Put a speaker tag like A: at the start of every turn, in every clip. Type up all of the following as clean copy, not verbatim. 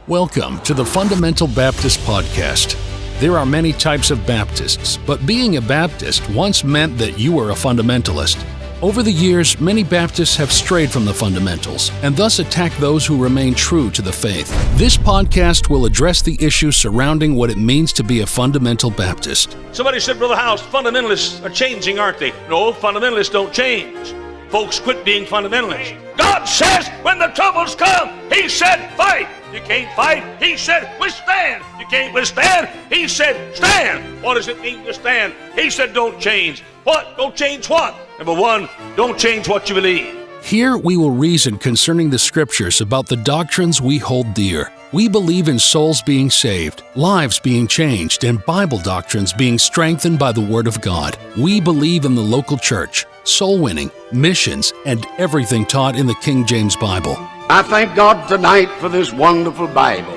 A: Welcome to the Fundamental Baptist Podcast. There are many types of Baptists, but being a Baptist once meant that you were a fundamentalist. Over the years, many Baptists have strayed from the fundamentals and thus attack those who remain true to the faith. This podcast will address the issues surrounding what it means to be a fundamental Baptist.
B: Somebody said, Brother House, fundamentalists are changing, aren't they? No, fundamentalists don't change. Folks quit being fundamentalists. God says when the troubles come, He said, fight. You can't fight. He said, withstand. You can't withstand. He said, stand. What does it mean to stand? He said, don't change. What? Don't change what? Number one, don't change what you believe.
A: Here we will reason concerning the Scriptures about the doctrines we hold dear. We believe in souls being saved, lives being changed, and Bible doctrines being strengthened by the Word of God. We believe in the local church, soul winning, missions, and everything taught in the King James Bible.
C: I thank God tonight for this wonderful Bible.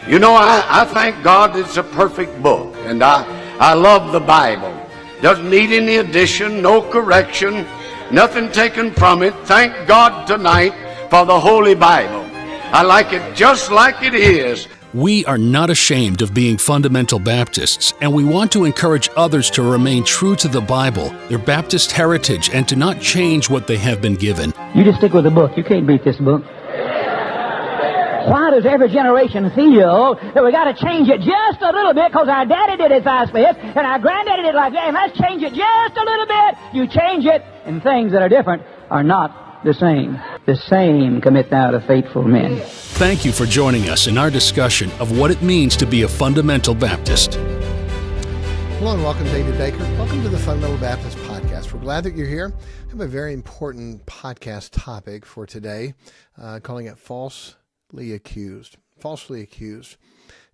C: You know, I thank God it's a perfect book, and I love the Bible. Doesn't need any addition, no correction, nothing taken from it. Thank God tonight for the Holy Bible. I like it just like it is.
A: We are not ashamed of being fundamental Baptists, and we want to encourage others to remain true to the Bible, their Baptist heritage, and to not change what they have been given.
D: You just stick with the book. You can't beat this book. Why does every generation feel that we got to change it just a little bit because our daddy did it like this and our granddaddy did it like that, and let's change it just a little bit. You change it, and things that are different are not the same. The same commit thou to faithful men.
A: Thank you for joining us in our discussion of what it means to be a fundamental Baptist.
E: Hello and welcome, David Baker. Welcome to the Fundamental Baptist Podcast. We're glad that you're here. I have a very important podcast topic for today, calling it falsely accused. Falsely accused.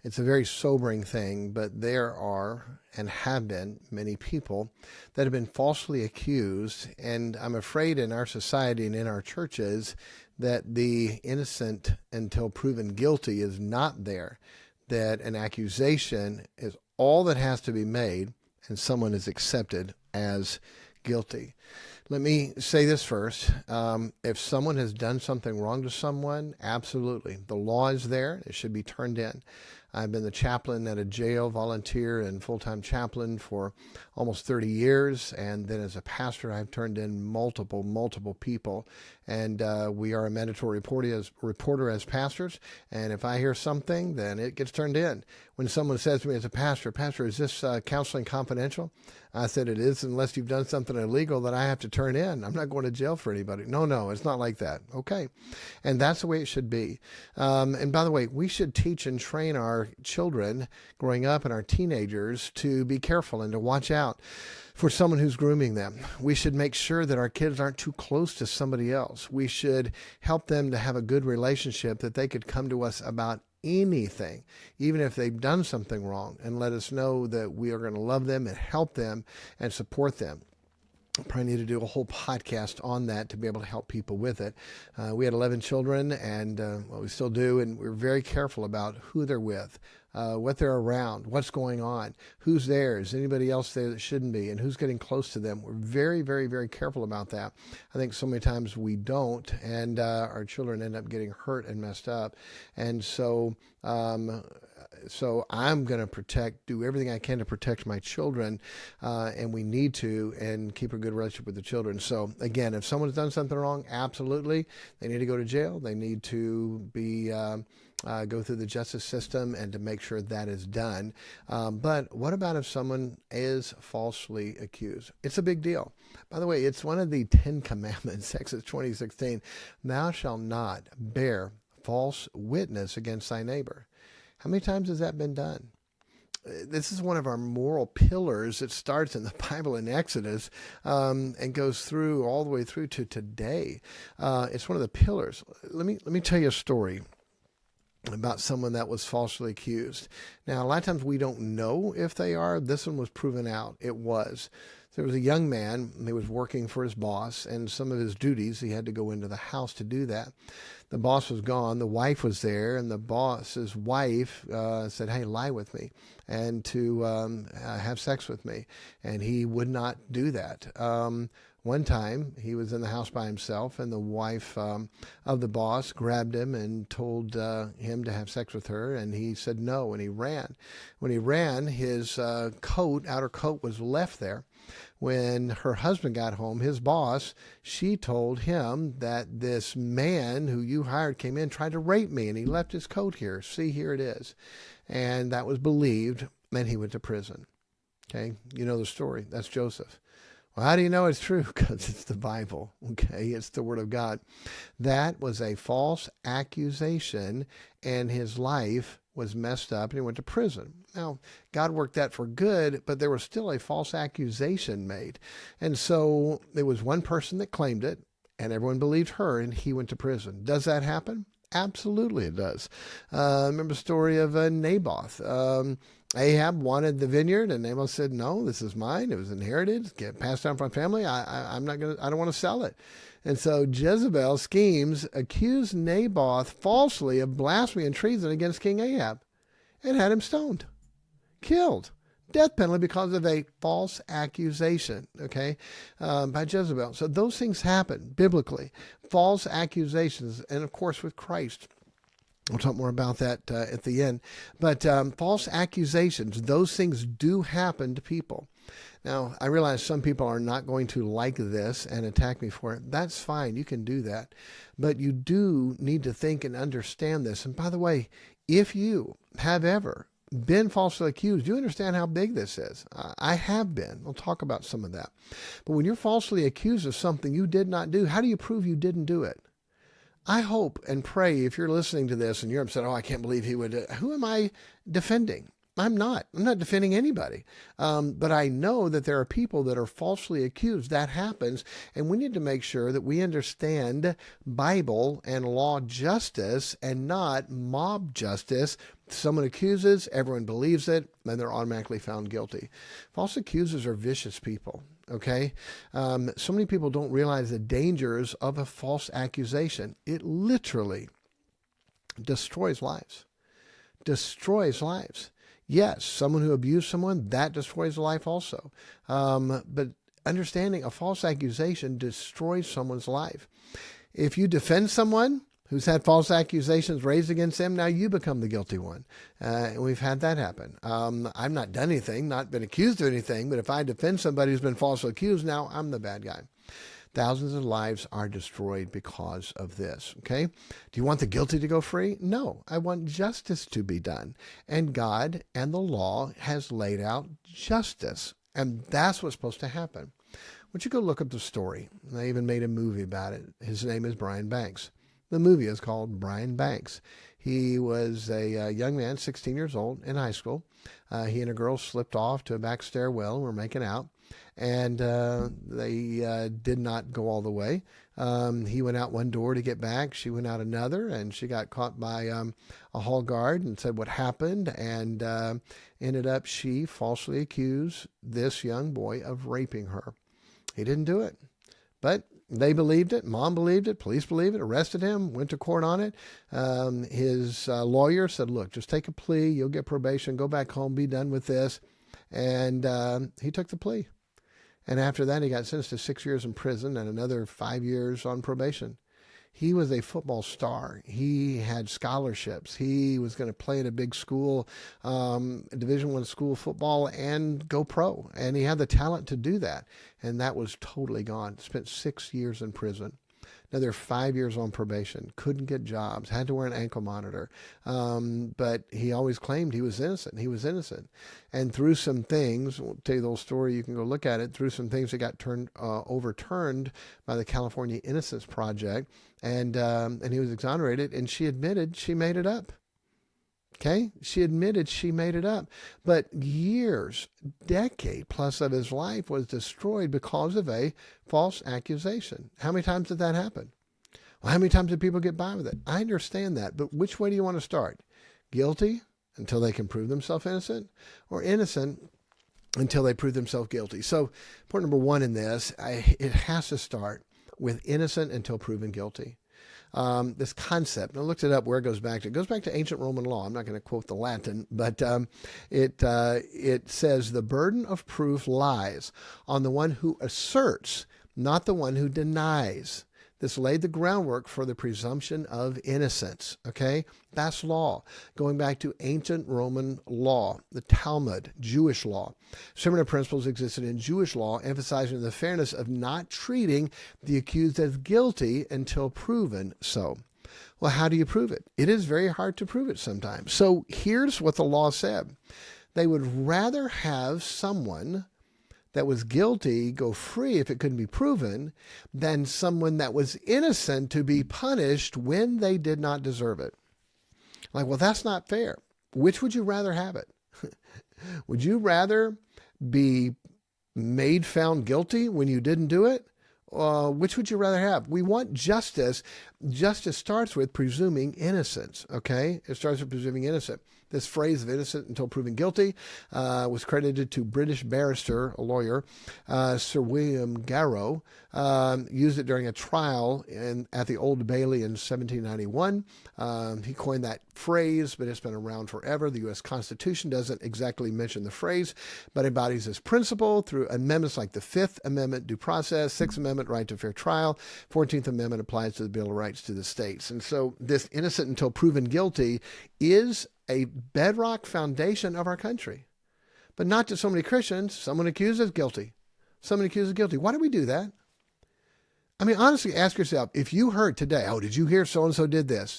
E: It's a very sobering thing, but there are and have been many people that have been falsely accused, and I'm afraid in our society and in our churches that the innocent until proven guilty is not there, that an accusation is all that has to be made and someone is accepted as guilty. Let me say this first. If someone has done something wrong to someone, absolutely. The law is there. It should be turned in. I've been the chaplain at a jail, volunteer and full-time chaplain for almost 30 years. And then as a pastor, I've turned in multiple people. And we are a mandatory reporter as pastors. And if I hear something, then it gets turned in. When someone says to me as a pastor, is this counseling confidential? I said, it is, unless you've done something illegal that I have to turn in. I'm not going to jail for anybody. No, it's not like that. Okay. And that's the way it should be. And by the way, we should teach and train our children growing up and our teenagers to be careful and to watch out for someone who's grooming them. We should make sure that our kids aren't too close to somebody else. We should help them to have a good relationship that they could come to us about anything, even if they've done something wrong, and let us know that we are going to love them and help them and support them. Probably need to do a whole podcast on that to be able to help people with it. We had 11 children, and we still do, and we're very careful about who they're with, what they're around, what's going on, who's there, is anybody else there that shouldn't be, and who's getting close to them. We're very, very, very careful about that. I think so many times we don't, and our children end up getting hurt and messed up. And so I'm going to do everything I can to protect my children, and we need to, and keep a good relationship with the children. So again, if someone's done something wrong, absolutely, they need to go to jail. They need to be go through the justice system and to make sure that is done. But what about if someone is falsely accused? It's a big deal. By the way, it's one of the 10 Commandments, Exodus 20:16. Thou shalt not bear false witness against thy neighbor. How many times has that been done? This is one of our moral pillars. It starts in the Bible in Exodus and goes through all the way through to today. It's one of the pillars. Let me tell you a story about someone that was falsely accused. Now, a lot of times we don't know if they are. This one was proven out. It was. There was a young man, he was working for his boss, and some of his duties, he had to go into the house to do that. The boss was gone, the wife was there, and the boss's wife said, hey, lie with me, and to have sex with me. And he would not do that. One time, he was in the house by himself, and the wife of the boss grabbed him and told him to have sex with her, and he said no, and he ran. When he ran, his outer coat was left there. When her husband got home, his boss, she told him that this man who you hired came in, tried to rape me, and he left his coat here. See, here it is. And that was believed, and he went to prison. Okay, you know the story. That's Joseph. Well, how do you know it's true? Because it's the Bible, okay? It's the Word of God. That was a false accusation, and his life was messed up, and he went to prison. Now, God worked that for good, but there was still a false accusation made. And so there was one person that claimed it, and everyone believed her, and he went to prison. Does that happen? Absolutely it does. Remember the story of Naboth. Ahab wanted the vineyard, and Naboth said, no, this is mine. It was inherited, passed down from my family. I don't want to sell it. And so Jezebel schemes, accused Naboth falsely of blasphemy and treason against King Ahab, and had him stoned, killed. Death penalty because of a false accusation, okay, by Jezebel. So those things happen biblically, false accusations, and of course with Christ. We'll talk more about that at the end. But false accusations, those things do happen to people. Now, I realize some people are not going to like this and attack me for it. That's fine. You can do that. But you do need to think and understand this. And by the way, if you have ever been falsely accused, you understand how big this is. I have been. We'll talk about some of that. But when you're falsely accused of something you did not do, how do you prove you didn't do it? I hope and pray if you're listening to this and you're upset, oh, I can't believe he would. Who am I defending? I'm not defending anybody. But I know that there are people that are falsely accused. That happens. And we need to make sure that we understand Bible and law justice and not mob justice. Someone accuses, everyone believes it, and they're automatically found guilty. False accusers are vicious people. Okay. So many people don't realize the dangers of a false accusation. It literally destroys lives. Destroys lives. Yes, someone who abused someone, that destroys a life also. But understanding a false accusation destroys someone's life. If you defend someone who's had false accusations raised against them, now you become the guilty one. And we've had that happen. I've not done anything, not been accused of anything, but if I defend somebody who's been falsely accused, now I'm the bad guy. Thousands of lives are destroyed because of this, okay? Do you want the guilty to go free? No, I want justice to be done. And God and the law has laid out justice, and that's what's supposed to happen. Why don't you go look up the story? I even made a movie about it. His name is Brian Banks. The movie is called Brian Banks. He was a young man, 16 years old, in high school. He and a girl slipped off to a back stairwell and were making out. And they did not go all the way. He went out one door to get back. She went out another, and she got caught by a hall guard and said what happened. And ended up she falsely accused this young boy of raping her. He didn't do it. But they believed it. Mom believed it. Police believed it. Arrested him. Went to court on it. His lawyer said, look, just take a plea. You'll get probation. Go back home. Be done with this. And he took the plea. And after that, he got sentenced to 6 years in prison and another 5 years on probation. He was a football star. He had scholarships. He was going to play at a big school, Division I school football, and go pro. And he had the talent to do that. And that was totally gone. Spent 6 years in prison. Another 5 years on probation. Couldn't get jobs. Had to wear an ankle monitor. But he always claimed he was innocent. He was innocent. And through some things, I'll tell you the whole story. You can go look at it. Through some things that got overturned by the California Innocence Project. And he was exonerated. And she admitted she made it up. Okay, she admitted she made it up. But years, decade plus of his life was destroyed because of a false accusation. How many times did that happen? Well, how many times did people get by with it? I understand that, but which way do you want to start? Guilty until they can prove themselves innocent, or innocent until they prove themselves guilty? So point number one in this, it has to start with innocent until proven guilty. This concept, I looked it up where it goes back to. It goes back to ancient Roman law. I'm not going to quote the Latin, but it says the burden of proof lies on the one who asserts not the one who denies. This laid the groundwork for the presumption of innocence, okay? That's law. Going back to ancient Roman law, the Talmud, Jewish law. Similar principles existed in Jewish law, emphasizing the fairness of not treating the accused as guilty until proven so. Well, how do you prove it? It is very hard to prove it sometimes. So here's what the law said. They would rather have someone that was guilty go free if it couldn't be proven than someone that was innocent to be punished when they did not deserve it. Like, well, that's not fair. Which would you rather have it? Would you rather be made found guilty when you didn't do it? Which would you rather have? We want justice. Justice starts with presuming innocence, okay? It starts with presuming innocent. This phrase of innocent until proven guilty was credited to British barrister, a lawyer, Sir William Garrow, used it during a trial at the Old Bailey in 1791. He coined that phrase, but it's been around forever. The U.S. Constitution doesn't exactly mention the phrase, but embodies this principle through amendments like the Fifth Amendment, due process, Sixth Amendment, right to fair trial, 14th Amendment applies to the Bill of Rights to the states. And so this innocent until proven guilty is a bedrock foundation of our country. But not to so many Christians. Someone accused is guilty. Someone accused is guilty. Why do we do that? I mean, honestly, ask yourself, if you heard today, oh, did you hear so-and-so did this?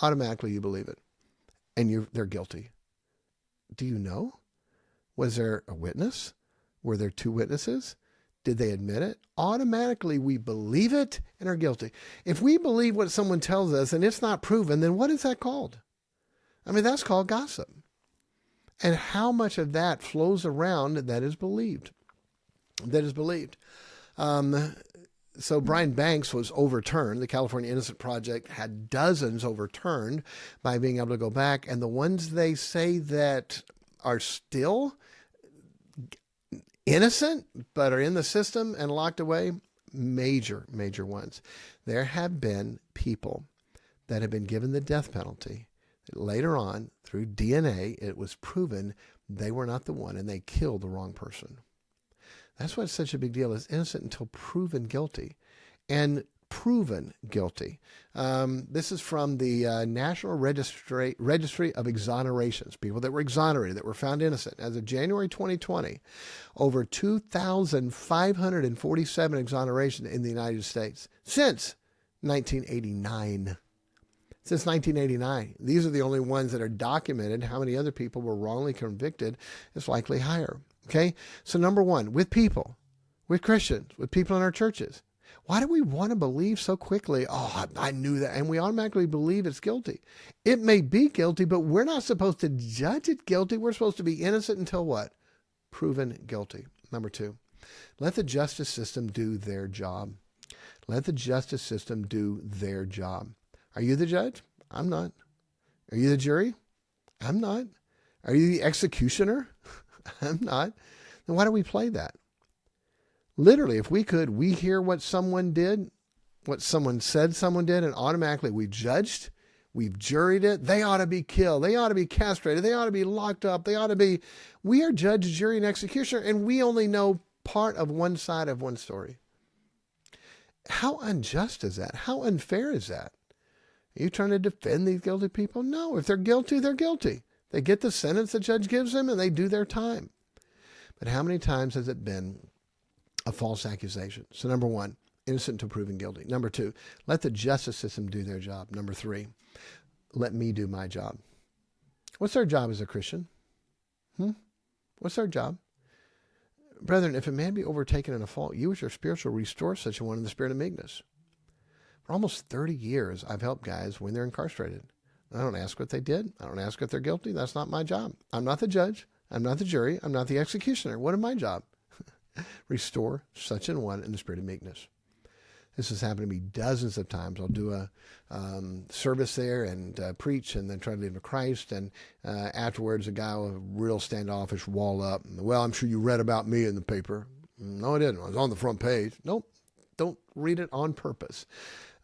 E: Automatically you believe it. And they're guilty. Do you know? Was there a witness? Were there two witnesses? Did they admit it? Automatically we believe it and are guilty. If we believe what someone tells us and it's not proven, then what is that called? I mean, that's called gossip. And how much of that flows around that is believed? That is believed. So Brian Banks was overturned. The California Innocent Project had dozens overturned by being able to go back. And the ones they say that are still innocent but are in the system and locked away, major ones. There have been people that have been given the death penalty. Later on, through DNA, it was proven they were not the one and they killed the wrong person. That's why it's such a big deal. It's innocent until proven guilty. And proven guilty. This is from the National Registry of Exonerations, people that were exonerated, that were found innocent. As of January 2020, over 2,547 exonerations in the United States since 1989. Since 1989. These are the only ones that are documented. How many other people were wrongly convicted is likely higher. Okay? So number one, with people, with Christians, with people in our churches, why do we want to believe so quickly, oh, I knew that, and we automatically believe it's guilty? It may be guilty, but we're not supposed to judge it guilty. We're supposed to be innocent until what? Proven guilty. Number two, let the justice system do their job. Let the justice system do their job. Are you the judge? I'm not. Are you the jury? I'm not. Are you the executioner? I'm not. Then why do we play that? Literally, if we could, we hear what someone did, what someone said someone did, and automatically we judged, we've juried it. They ought to be killed. They ought to be castrated. They ought to be locked up. They ought to be. We are judge, jury, and executioner, and we only know part of one side of one story. How unjust is that? How unfair is that? Are you trying to defend these guilty people? No. If they're guilty, they're guilty. They get the sentence the judge gives them and they do their time. But how many times has it been a false accusation? So number one, innocent until proven guilty. Number two, let the justice system do their job. Number three, let me do my job. What's our job as a Christian? What's our job? Brethren, if a man be overtaken in a fault, you as your spiritual restore such a one in the spirit of meekness. For almost 30 years, I've helped guys when they're incarcerated. I don't ask what they did. I don't ask if they're guilty. That's not my job. I'm not the judge. I'm not the jury. I'm not the executioner. What is my job? Restore such an one in the spirit of meekness. This has happened to me dozens of times. I'll do a service there and preach and then try to lead them to Christ. And afterwards, a guy with a real standoffish wall up. Well, I'm sure you read about me in the paper. No, I didn't. I was on the front page. Nope. Don't read it on purpose.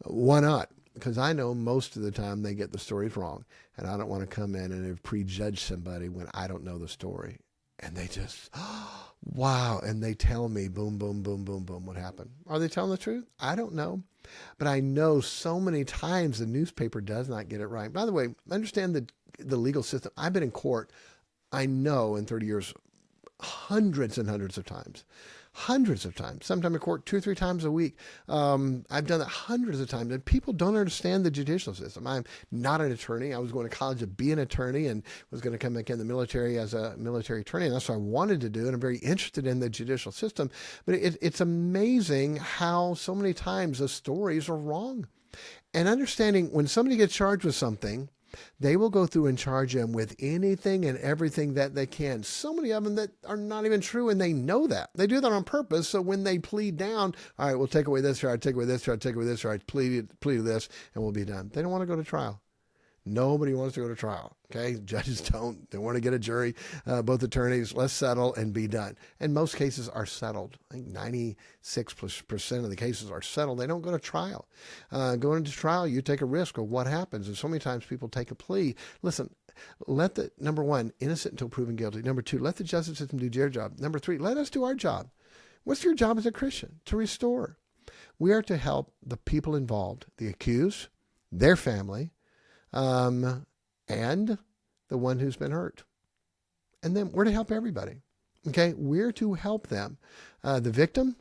E: Why not? Because I know most of the time they get the stories wrong. And I don't want to come in and prejudge somebody when I don't know the story. And they just, wow. And they tell me, boom, boom, boom, boom, boom, what happened. Are they telling the truth? I don't know. But I know so many times the newspaper does not get it right. By the way, understand the legal system. I've been in court, I know in 30 years, hundreds and hundreds of times. Sometimes in court 2 or 3 times a week. I've done that hundreds of times, and people don't understand the judicial system. I'm not an attorney. I was going to college to be an attorney and was going to come back in the military as a military attorney, and that's what I wanted to do, and I'm very interested in the judicial system. But it's amazing how so many times the stories are wrong. And understanding when somebody gets charged with something, they will go through and charge them with anything and everything that they can. So many of them that are not even true, and they know that. They do that on purpose, so when they plead down, all right, we'll take away this charge, take away this charge, take away this charge, plead to this, and we'll be done. They don't want to go to trial. Nobody wants to go to trial, okay? Judges don't. They want to get a jury, both attorneys, let's settle and be done. And most cases are settled. I think 96% of the cases are settled. They don't go to trial. Going into trial, you take a risk of what happens. And so many times people take a plea. Listen, number one, innocent until proven guilty. Number two, let the justice system do their job. Number three, let us do our job. What's your job as a Christian? To restore. We are to help the people involved, the accused, their family, and the one who's been hurt. And then we're to help everybody. Okay, we're to help them. The victim,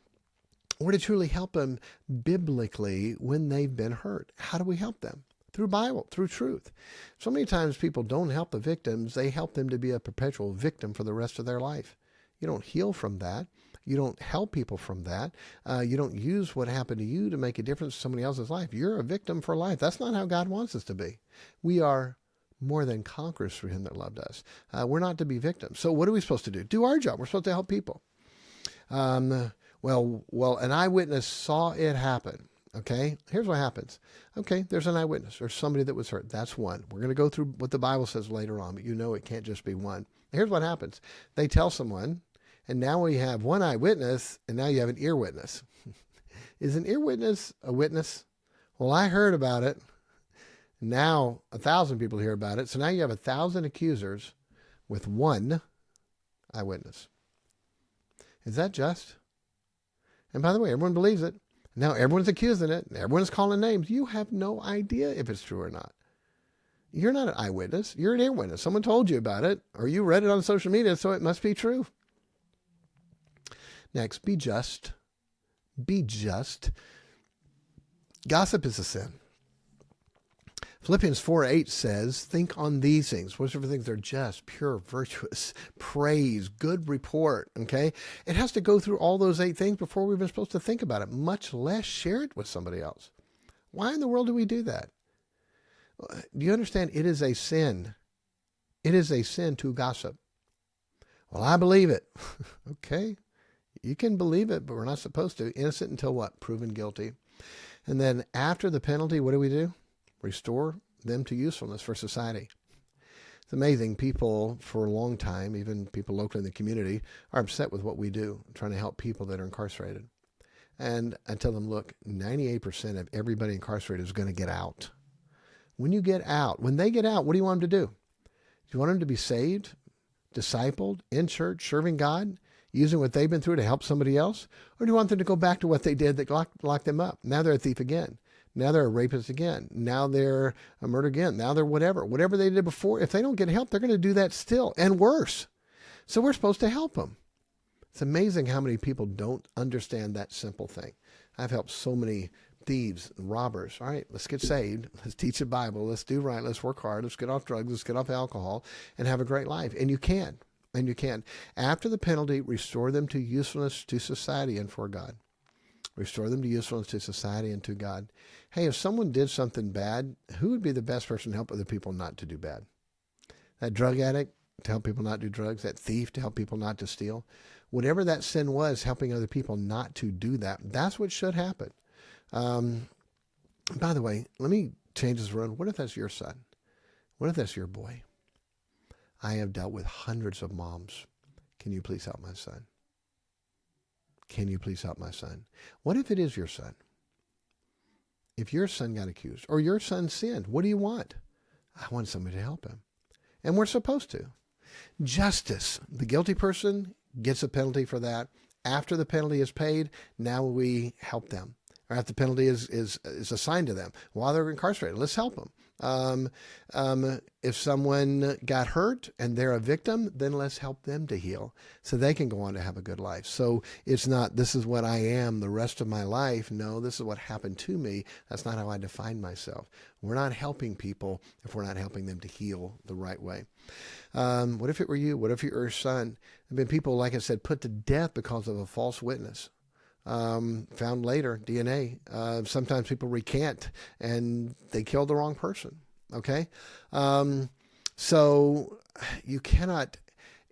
E: we're to truly help them biblically when they've been hurt. How do we help them? Through Bible, through truth. So many times people don't help the victims. They help them to be a perpetual victim for the rest of their life. You don't heal from that. You don't help people from that. You don't use what happened to you to make a difference in somebody else's life. You're a victim for life. That's not how God wants us to be. We are more than conquerors through him that loved us. We're not to be victims. So what are we supposed to do? Do our job. We're supposed to help people. Well, an eyewitness saw it happen. Okay, here's what happens. Okay, there's an eyewitness. There's somebody that was hurt. That's one. We're going to go through what the Bible says later on, but you know it can't just be one. Here's what happens. They tell someone, and now we have one eyewitness, and now you have an ear witness. Is an ear witness a witness? Well, I heard about it. Now 1,000 people hear about it. So now you have 1,000 accusers with one eyewitness. Is that just? And by the way, everyone believes it. Now everyone's accusing it. Everyone's calling names. You have no idea if it's true or not. You're not an eyewitness. You're an ear witness. Someone told you about it, or you read it on social media, so it must be true. Next, be just. Be just. Gossip is a sin. Philippians 4:8 says, think on these things, whatsoever things are just, pure, virtuous, praise, good report, okay? It has to go through all those 8 things before we're even supposed to think about it, much less share it with somebody else. Why in the world do we do that? Do you understand? It is a sin. It is a sin to gossip. Well, I believe it. Okay. You can believe it, but we're not supposed to. Innocent until what? Proven guilty. And then after the penalty, what do? Restore them to usefulness for society. It's amazing. People for a long time, even people locally in the community, are upset with what we do, trying to help people that are incarcerated. And I tell them, look, 98% of everybody incarcerated is going to get out. When they get out, what do you want them to do? Do you want them to be saved, discipled, in church, serving God, using what they've been through to help somebody else? Or do you want them to go back to what they did that locked them up? Now they're a thief again. Now they're a rapist again. Now they're a murderer again. Now they're whatever they did before. If they don't get help, they're going to do that still and worse. So we're supposed to help them. It's amazing how many people don't understand that simple thing. I've helped so many thieves and robbers. All right, let's get saved. Let's teach the Bible. Let's do right. Let's work hard. Let's get off drugs. Let's get off alcohol and have a great life. And you can. And you can. After the penalty, restore them to usefulness to society and for God. Restore them to usefulness to society and to God. Hey, if someone did something bad, who would be the best person to help other people not to do bad? That drug addict to help people not do drugs, that thief to help people not to steal. Whatever that sin was, helping other people not to do that, that's what should happen. By the way, let me change this around. What if that's your son? What if that's your boy? I have dealt with hundreds of moms. Can you please help my son? Can you please help my son? What if it is your son? If your son got accused or your son sinned, what do you want? I want somebody to help him. And we're supposed to. Justice. The guilty person gets a penalty for that. After the penalty is paid, now we help them. Or after the penalty is assigned to them while they're incarcerated, let's help them. If someone got hurt and they're a victim, then let's help them to heal so they can go on to have a good life. So it's not, this is what I am the rest of my life. No, this is what happened to me. That's not how I define myself. We're not helping people if we're not helping them to heal the right way. What if it were you? What if you were your son? There have been people, like I said, put to death because of a false witness. Found later, DNA. Sometimes people recant and they killed the wrong person. Okay. So you cannot,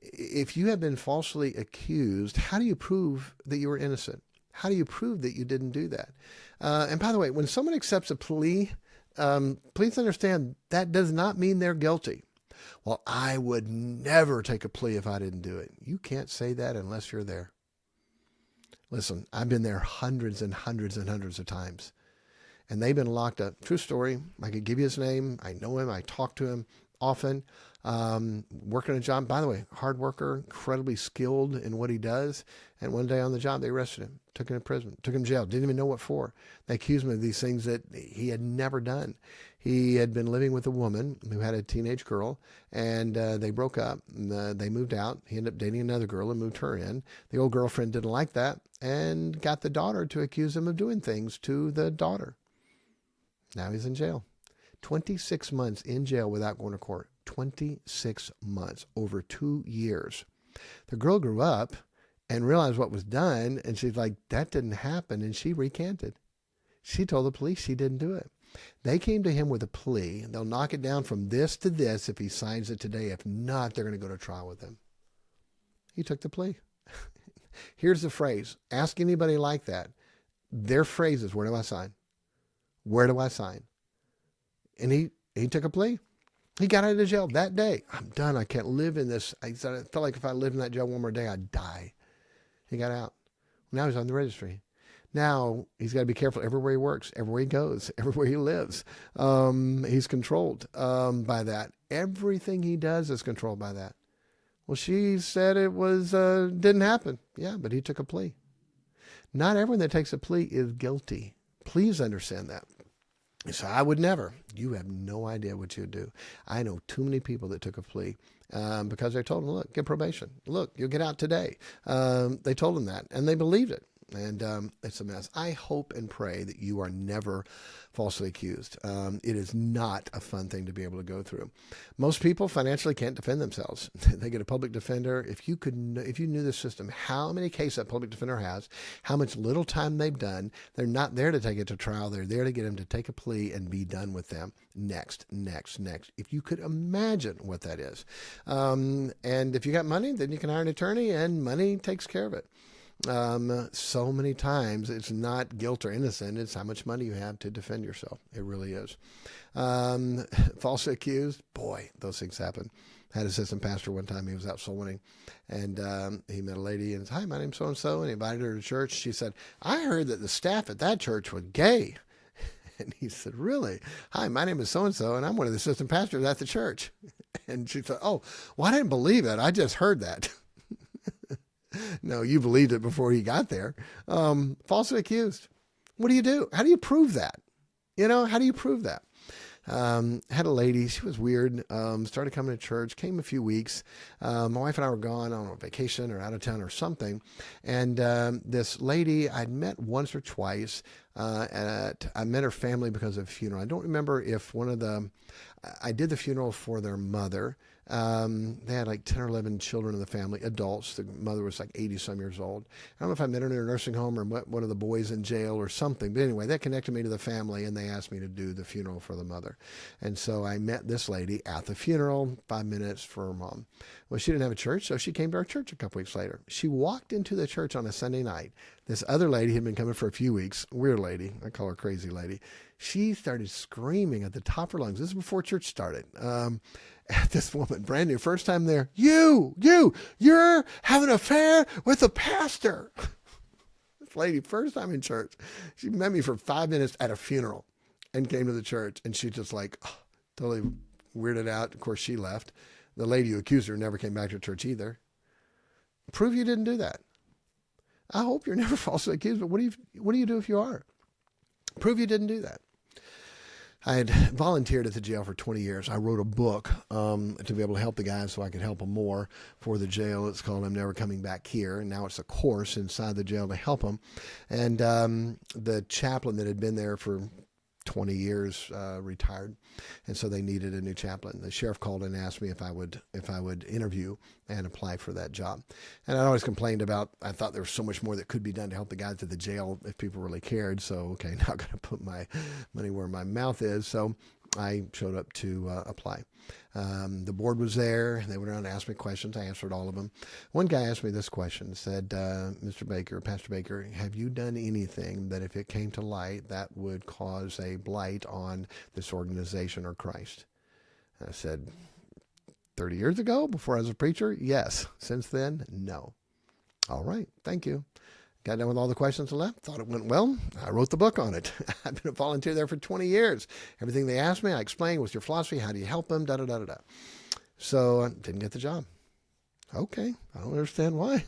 E: if you have been falsely accused, how do you prove that you were innocent? How do you prove that you didn't do that? And by the way, when someone accepts a plea, please understand that does not mean they're guilty. Well, I would never take a plea if I didn't do it. You can't say that unless you're there. Listen, I've been there hundreds and hundreds and hundreds of times, and they've been locked up. True story. I could give you his name. I know him. I talk to him often. Working a job, by the way, hard worker, incredibly skilled in what he does. And one day on the job, they arrested him, took him to prison, took him to jail, didn't even know what for. They accused him of these things that he had never done. He had been living with a woman who had a teenage girl, and they broke up. They moved out. He ended up dating another girl and moved her in. The old girlfriend didn't like that and got the daughter to accuse him of doing things to the daughter. Now he's in jail. 26 months in jail without going to court. 26 months, over 2 years. The girl grew up and realized what was done, and she's like, that didn't happen, and she recanted. She told the police she didn't do it. They came to him with a plea. They'll knock it down from this to this if he signs it today. If not, they're going to go to trial with him. He took the plea. Here's the phrase. Ask anybody like that. Their phrase is, where do I sign? Where do I sign? And he took a plea. He got out of jail that day. I'm done. I can't live in this. I felt like if I lived in that jail one more day, I'd die. He got out. Now he's on the registry. Now he's got to be careful everywhere he works, everywhere he goes, everywhere he lives. He's controlled by that. Everything he does is controlled by that. Well, she said it was didn't happen. Yeah, but he took a plea. Not everyone that takes a plea is guilty. Please understand that. So I would never. You have no idea what you'd do. I know too many people that took a plea because they told them, look, get probation. Look, you'll get out today. They told them that, and they believed it. And it's a mess. I hope and pray that you are never falsely accused. It is not a fun thing to be able to go through. Most people financially can't defend themselves. They get a public defender. If you knew the system, how many cases that public defender has, how much little time they've done, they're not there to take it to trial. They're there to get them to take a plea and be done with them. Next. If you could imagine what that is. And if you got money, then you can hire an attorney, and money takes care of it. So many times it's not guilt or innocent. It's how much money you have to defend yourself. It really is. Falsely accused. Boy, those things happen. I had an assistant pastor one time. He was out soul winning, and he met a lady and said, hi, my name's so-and-so. And he invited her to church. She said, I heard that the staff at that church was gay. And he said, really? Hi, my name is so-and-so, and I'm one of the assistant pastors at the church. And she said, oh, well, I didn't believe it. I just heard that. No, you believed it before he got there. Falsely accused. What do you do? How do you prove that? How do you prove that? Had a lady, she was weird, started coming to church, came a few weeks. My wife and I were gone on a vacation or out of town or something. And this lady I'd met once or twice. I met her family because of a funeral. I don't remember if I did the funeral for their mother. They had like 10 or 11 children in the family, adults. The mother was like 80-some years old. I don't know if I met her in a nursing home or met one of the boys in jail or something. But anyway, that connected me to the family, and they asked me to do the funeral for the mother. And so I met this lady at the funeral, 5 minutes for her mom. Well, she didn't have a church, so she came to our church a couple weeks later. She walked into the church on a Sunday night. This other lady had been coming for a few weeks, weird lady. I call her crazy lady. She started screaming at the top of her lungs. This is before church started. At this woman, brand new, first time there. You're having an affair with the pastor. This lady, first time in church. She met me for 5 minutes at a funeral and came to the church. And she just totally weirded out. Of course, she left. The lady who accused her never came back to church either. Prove you didn't do that. I hope you're never falsely accused, but what do you do if you are? Prove you didn't do that. I had volunteered at the jail for 20 years. I wrote a book to be able to help the guys so I could help them more for the jail. It's called I'm Never Coming Back Here. And now it's a course inside the jail to help them. And the chaplain that had been there for 20 years retired. And so they needed a new chaplain. The sheriff called and asked me if I would interview and apply for that job. And I always complained about, I thought there was so much more that could be done to help the guys at the jail if people really cared. So, okay, now I've got to put my money where my mouth is. So I showed up to apply. The board was there. They went around and asked me questions. I answered all of them. One guy asked me this question, said, Mr. Baker, Pastor Baker, have you done anything that if it came to light, that would cause a blight on this organization or Christ? And I said, 30 years ago, before I was a preacher, yes. Since then, no. All right, thank you. Got done with all the questions and left. Thought it went well. I wrote the book on it. I've been a volunteer there for 20 years. Everything they asked me, I explained. What's your philosophy? How do you help them? Da-da-da-da-da. So I didn't get the job. Okay, I don't understand why.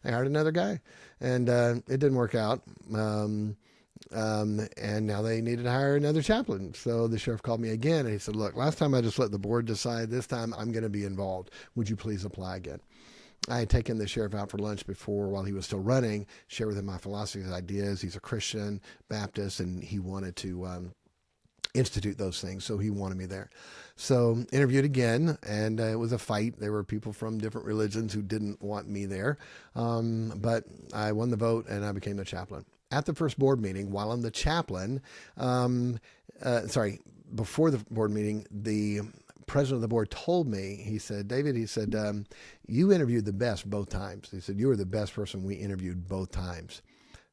E: They hired another guy. And it didn't work out. And now they needed to hire another chaplain. So the sheriff called me again, and he said, look, last time I just let the board decide. This time I'm going to be involved. Would you please apply again? I had taken the sheriff out for lunch before while he was still running, shared with him my philosophy, his ideas. He's a Christian Baptist, and he wanted to institute those things, so he wanted me there. So interviewed again, and it was a fight. There were people from different religions who didn't want me there, but I won the vote, and I became the chaplain. At the first board meeting, while I'm the chaplain, before the board meeting, the president of the board told me, he said, David, he said, you interviewed the best both times. He said, you were the best person we interviewed both times.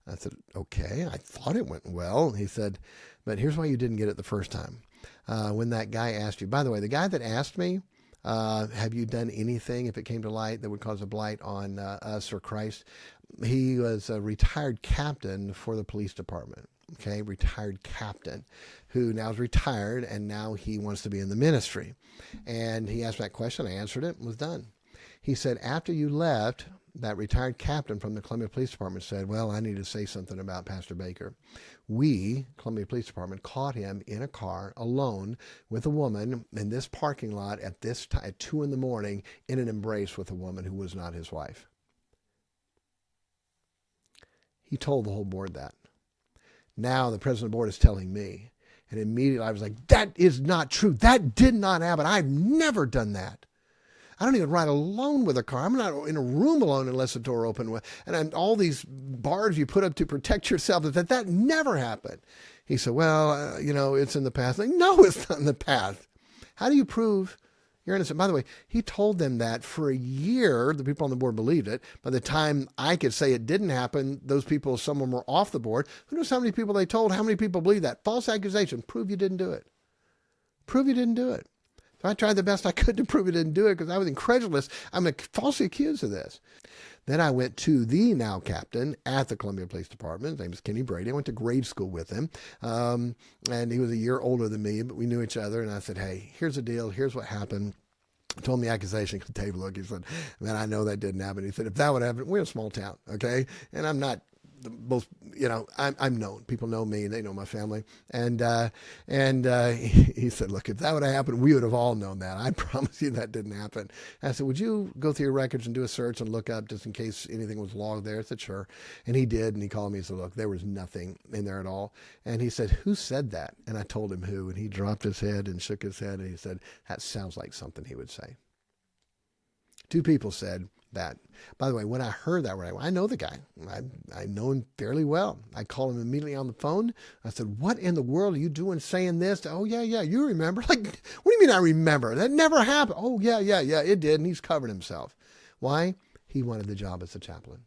E: I said, okay, I thought it went well. He said, but here's why you didn't get it the first time. When that guy asked you, by the way, the guy that asked me, have you done anything if it came to light that would cause a blight on us or Christ? He was a retired captain for the police department. Okay, retired captain who now is retired, and now he wants to be in the ministry. And he asked that question. I answered it and was done. He said, after you left, that retired captain from the Columbia Police Department said, well, I need to say something about Pastor Baker. We, Columbia Police Department, caught him in a car alone with a woman in this parking lot at this time, at 2 a.m, in an embrace with a woman who was not his wife. He told the whole board that. Now the president of the board is telling me, and immediately I was like, that is not true. That did not happen. I've never done that. I don't even ride alone with a car. I'm not in a room alone unless the door open. And all these bars you put up to protect yourself, that never happened. He said, well, it's in the past. Like, no, it's not in the past. How do you prove you're innocent? By the way, he told them that for a year. The people on the board believed it. By the time I could say it didn't happen, those people, some of them were off the board. Who knows how many people they told? How many people believe that? False accusation. Prove you didn't do it. Prove you didn't do it. So I tried the best I could to prove you didn't do it because I was incredulous. I'm falsely accused of this. Then I went to the now captain at the Columbia Police Department. His name is Kenny Brady. I went to grade school with him. And he was a year older than me, but we knew each other. And I said, hey, here's the deal. Here's what happened. I told him the accusation. He said, look, he said, man, I know that didn't happen. He said, if that would happen, we're a small town, okay? And I'm not the most, I'm known. People know me. They know my family. And he said, look, if that would have happened, we would have all known that. I promise you that didn't happen. And I said, would you go through your records and do a search and look up just in case anything was logged there? I said, sure. And he did. And he called me and said, look, there was nothing in there at all. And he said, who said that? And I told him who. And he dropped his head and shook his head. And he said, that sounds like something he would say. 2 people said that. By the way, when I heard that, I know the guy. I know him fairly well. I called him immediately on the phone. I said, what in the world are you doing saying this? Oh, yeah, you remember. Like, what do you mean I remember? That never happened. Oh, yeah, it did. And he's covered himself. Why? He wanted the job as a chaplain.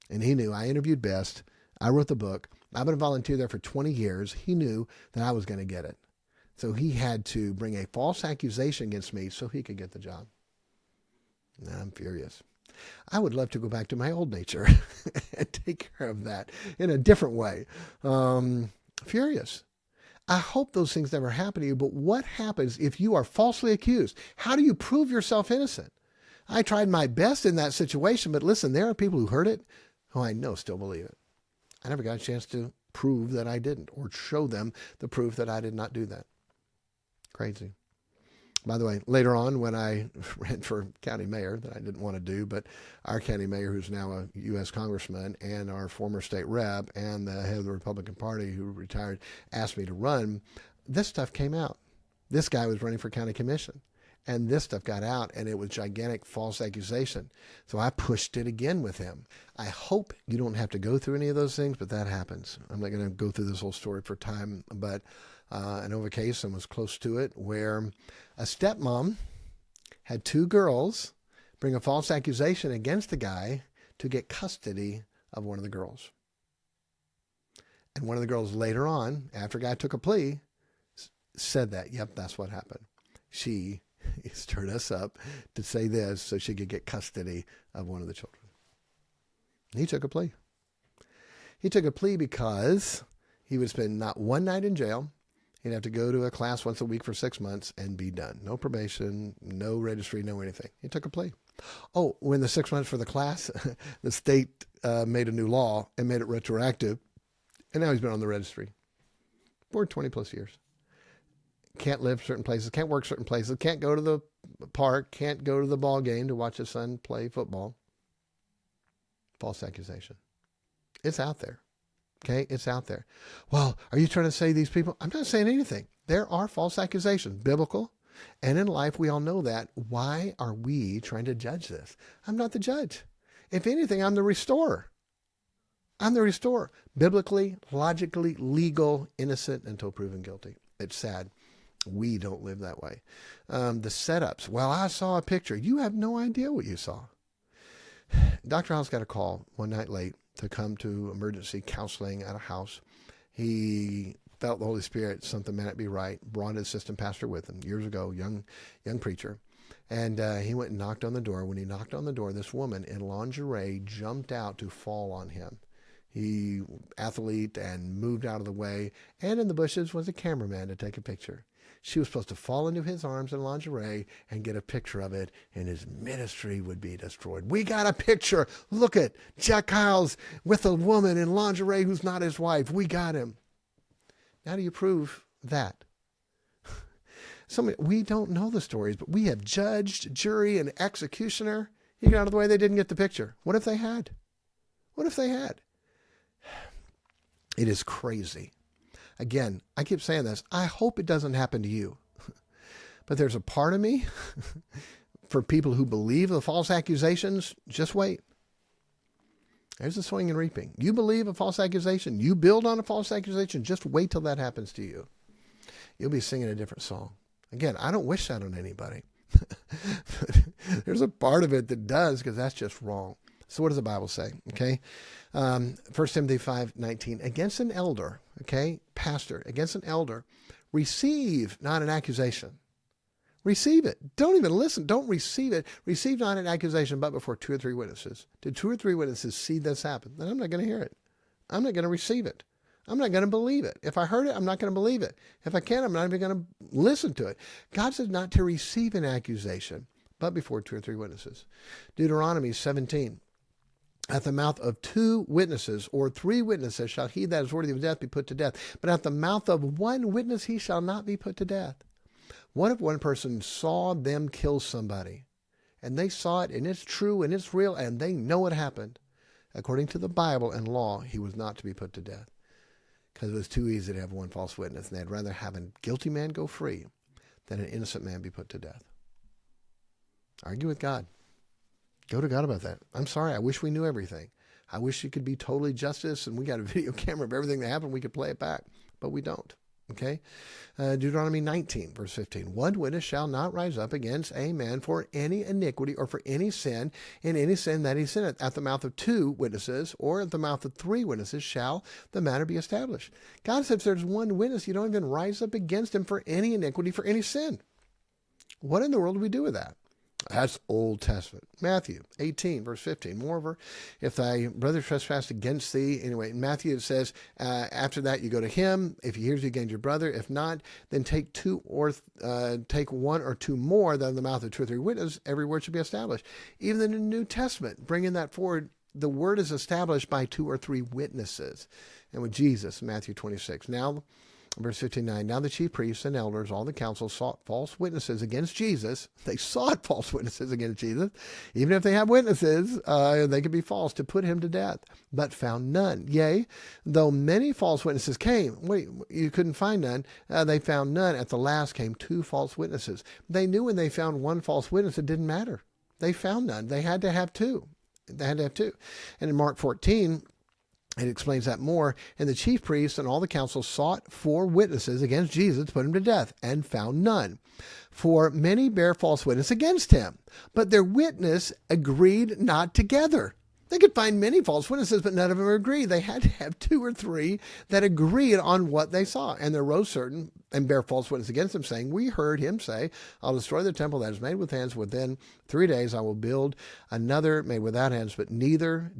E: And he knew I interviewed best. I wrote the book. I've been a volunteer there for 20 years. He knew that I was going to get it. So he had to bring a false accusation against me so he could get the job. I'm furious. I would love to go back to my old nature and take care of that in a different way. Furious. I hope those things never happen to you, but what happens if you are falsely accused? How do you prove yourself innocent? I tried my best in that situation, but listen, there are people who heard it who I know still believe it. I never got a chance to prove that I didn't, or show them the proof that I did not do that. Crazy. By the way, later on when I ran for county mayor, that I didn't want to do, but our county mayor, who's now a U.S. congressman, and our former state rep, and the head of the Republican Party who retired, asked me to run, this stuff came out. This guy was running for county commission, and this stuff got out, and it was gigantic false accusation. So I pushed it again with him. I hope you don't have to go through any of those things, but that happens. I'm not going to go through this whole story for time, but I know of a case, and was close to it, where a stepmom had two girls bring a false accusation against the guy to get custody of one of the girls. And one of the girls later on, after a guy took a plea, said that, yep, that's what happened. She stirred us up to say this so she could get custody of one of the children. He took a plea. He took a plea because he would spend not one night in jail. He'd have to go to a class once a week for 6 months and be done. No probation, no registry, no anything. He took a plea. Oh, when the 6 months for the class, the state made a new law and made it retroactive. And now he's been on the registry for 20 plus years. Can't live certain places, can't work certain places, can't go to the park, can't go to the ball game to watch his son play football. False accusation. It's out there. Okay, it's out there. Well, are you trying to say these people? I'm not saying anything. There are false accusations, biblical, and in life we all know that. Why are we trying to judge this? I'm not the judge. If anything, I'm the restorer. I'm the restorer. Biblically, logically, legal, innocent until proven guilty. It's sad. We don't live that way. The setups. Well, I saw a picture. You have no idea what you saw. Dr. House got a call one night late to come to emergency counseling at a house. He felt the Holy Spirit, something may not be right, brought his assistant pastor with him years ago, young preacher. And he went and knocked on the door. When he knocked on the door, this woman in lingerie jumped out to fall on him. He, athlete, and moved out of the way. And in the bushes was a cameraman to take a picture. She was supposed to fall into his arms in lingerie and get a picture of it, and his ministry would be destroyed. We got a picture. Look at Jack Kyles with a woman in lingerie who's not his wife. We got him. How do you prove that? We don't know the stories, but we have judged, jury, and executioner. You get out of the way, they didn't get the picture. What if they had? What if they had? It is crazy. Again, I keep saying this. I hope it doesn't happen to you. But there's a part of me, for people who believe the false accusations, just wait. There's the sowing and reaping. You believe a false accusation. You build on a false accusation. Just wait till that happens to you. You'll be singing a different song. Again, I don't wish that on anybody. There's a part of it that does, because that's just wrong. So what does the Bible say? Okay. 1 Timothy 5:19, against an elder, okay, pastor, against an elder, receive not an accusation. Receive it. Don't even listen. Don't receive it. Receive not an accusation, but before 2 or 3 witnesses. Did 2 or 3 witnesses see this happen? Then I'm not going to hear it. I'm not going to receive it. I'm not going to believe it. If I heard it, I'm not going to believe it. If I can, I'm not even going to listen to it. God says not to receive an accusation, but before 2 or 3 witnesses. Deuteronomy 17. At the mouth of 2 witnesses or 3 witnesses shall he that is worthy of death be put to death. But at the mouth of 1 witness he shall not be put to death. What if one person saw them kill somebody, and they saw it, and it's true, and it's real, and they know it happened? According to the Bible and law, he was not to be put to death, because it was too easy to have 1 false witness, and they'd rather have a guilty man go free than an innocent man be put to death. Argue with God. Go to God about that. I'm sorry. I wish we knew everything. I wish it could be totally justice and we got a video camera of everything that happened. We could play it back, but we don't. Okay. Deuteronomy 19, verse 15. 1 witness shall not rise up against a man for any iniquity or for any sin in any sin that he sinneth. At the mouth of 2 witnesses or at the mouth of 3 witnesses shall the matter be established. God said if there's 1 witness, you don't even rise up against him for any iniquity, for any sin. What in the world do we do with that? That's Old Testament. Matthew 18, verse 15. Moreover, if thy brother trespass against thee, anyway, in Matthew it says, after that you go to him. If he hears you against your brother, if not, then take one or two more, that in the mouth of two or three witnesses, every word should be established. Even in the New Testament, bringing that forward, the word is established by two or three witnesses. And with Jesus, Matthew 26. Now, verse 59, now the chief priests and elders, all the council, sought false witnesses against Jesus. They sought false witnesses against Jesus. Even if they have witnesses, they could be false, to put him to death, but found none. Yea, though many false witnesses came. Wait, you couldn't find none. They found none. At the last came two false witnesses. They knew when they found one false witness, it didn't matter. They found none. They had to have two. They had to have two. And in Mark 14, it explains that more. And the chief priests and all the council sought for witnesses against Jesus to put him to death, and found none. For many bear false witness against him, but their witness agreed not together. They could find many false witnesses, but none of them agreed. They had to have two or three that agreed on what they saw. And there rose certain and bear false witness against him, saying, we heard him say, I'll destroy the temple that is made with hands. Within 3 days I will build another made without hands. But neither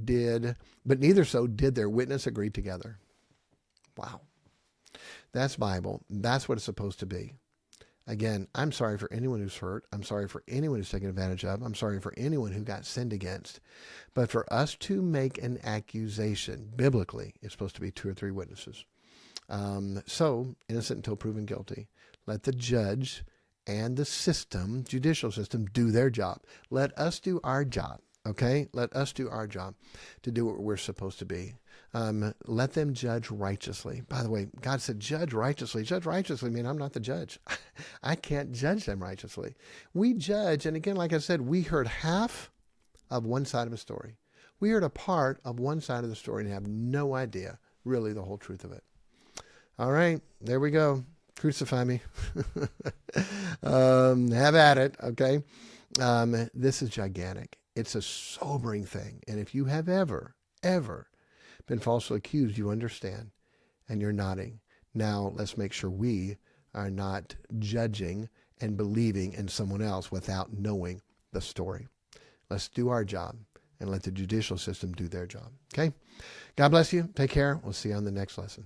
E: so did their witness agree together. Wow. That's Bible. That's what it's supposed to be. Again, I'm sorry for anyone who's hurt. I'm sorry for anyone who's taken advantage of. I'm sorry for anyone who got sinned against. But for us to make an accusation, biblically, it's supposed to be two or three witnesses. So, innocent until proven guilty. Let the judge and the system, judicial system, do their job. Let us do our job, okay? Let us do our job to do what we're supposed to be. Let them judge righteously. By the way, God said, judge righteously. Judge righteously means I'm not the judge. I can't judge them righteously. We judge, and again, like I said, we heard half of one side of a story. We heard a part of one side of the story and have no idea really the whole truth of it. All right, there we go. Crucify me. Have at it, okay? This is gigantic. It's a sobering thing. And if you have ever been falsely accused, you understand, and you're nodding. Now, let's make sure we are not judging and believing in someone else without knowing the story. Let's do our job and let the judicial system do their job. Okay? God bless you. Take care. We'll see you on the next lesson.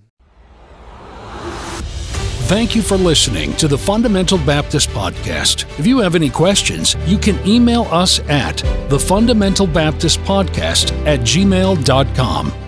A: Thank you for listening to the Fundamental Baptist Podcast. If you have any questions, you can email us at thefundamentalbaptistpodcast@gmail.com.